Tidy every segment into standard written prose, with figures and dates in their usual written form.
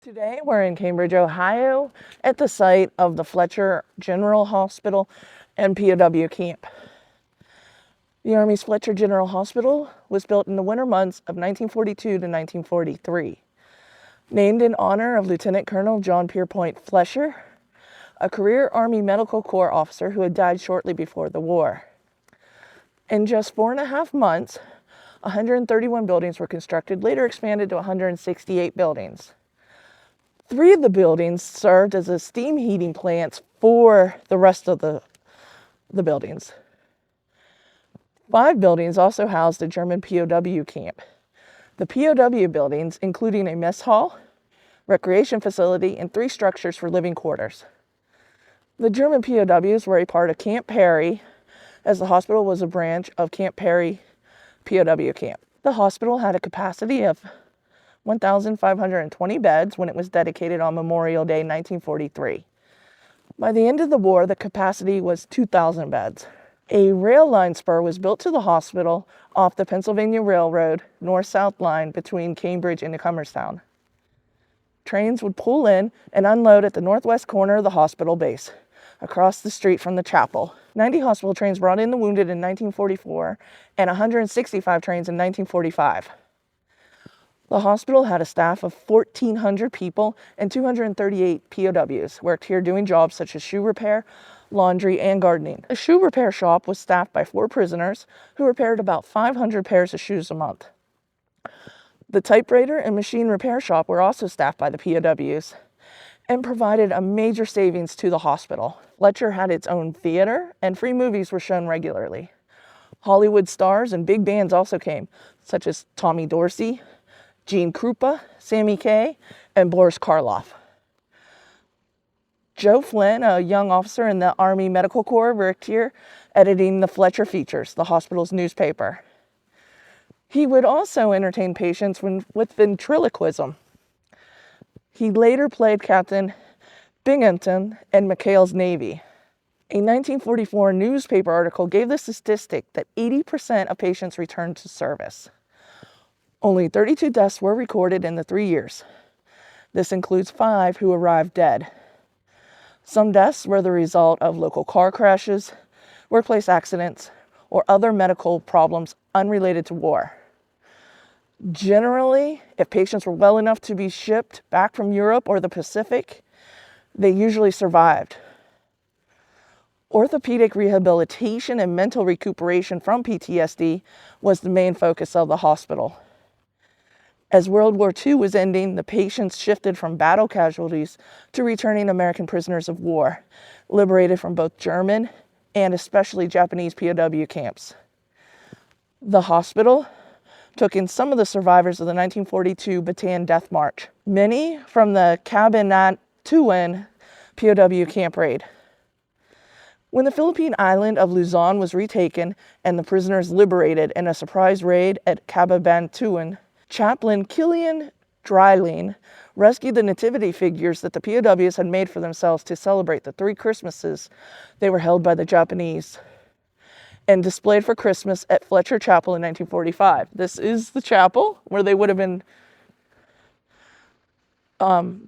Today we're in Cambridge, Ohio at the site of the Fletcher General Hospital and POW camp. The Army's Fletcher General Hospital was built in the winter months of 1942 to 1943. Named in honor of Lieutenant Colonel John Pierpont Fletcher, a career Army Medical Corps officer who had died shortly before the war. In just 4.5 months, 131 buildings were constructed, later expanded to 168 buildings. 3 of the buildings served as steam heating plants for the rest of the buildings. 5 buildings also housed a German POW camp. The POW buildings, including a mess hall, recreation facility, and 3 structures for living quarters. The German POWs were a part of Camp Perry, as the hospital was a branch of Camp Perry POW camp. The hospital had a capacity of 1,520 beds when it was dedicated on Memorial Day 1943. By the end of the war, the capacity was 2,000 beds. A rail line spur was built to the hospital off the Pennsylvania Railroad north-south line between Cambridge and Cumberstown. Trains would pull in and unload at the northwest corner of the hospital base, across the street from the chapel. 90 hospital trains brought in the wounded in 1944 and 165 trains in 1945. The hospital had a staff of 1,400 people, and 238 POWs worked here doing jobs such as shoe repair, laundry, and gardening. The shoe repair shop was staffed by 4 prisoners who repaired about 500 pairs of shoes a month. The typewriter and machine repair shop were also staffed by the POWs and provided a major savings to the hospital. Fletcher had its own theater, and free movies were shown regularly. Hollywood stars and big bands also came, such as Tommy Dorsey, Gene Krupa, Sammy Kaye, and Boris Karloff. Joe Flynn, a young officer in the Army Medical Corps, worked here editing the Fletcher Features, the hospital's newspaper. He would also entertain patients with ventriloquism. He later played Captain Binghamton in McHale's Navy. A 1944 newspaper article gave the statistic that 80% of patients returned to service. Only 32 deaths were recorded in the 3 years. This includes 5 who arrived dead. Some deaths were the result of local car crashes, workplace accidents, or other medical problems unrelated to war. Generally, if patients were well enough to be shipped back from Europe or the Pacific, they usually survived. Orthopedic rehabilitation and mental recuperation from PTSD was the main focus of the hospital. As World War II was ending, the patients shifted from battle casualties to returning American prisoners of war, liberated from both German and especially Japanese POW camps. The hospital took in some of the survivors of the 1942 Bataan Death March, many from the Cabanatuan POW camp raid. When the Philippine island of Luzon was retaken and the prisoners liberated in a surprise raid at Cabanatuan, Chaplain Killian Dryling rescued the nativity figures that the POWs had made for themselves to celebrate the 3 Christmases they were held by the Japanese and displayed for Christmas at Fletcher Chapel in 1945. This is the chapel where they would have been on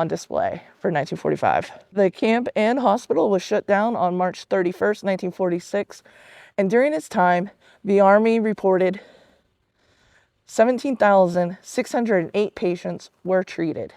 display for 1945. The camp and hospital was shut down on March 31st, 1946, and during its time, the Army reported 17,608 patients were treated.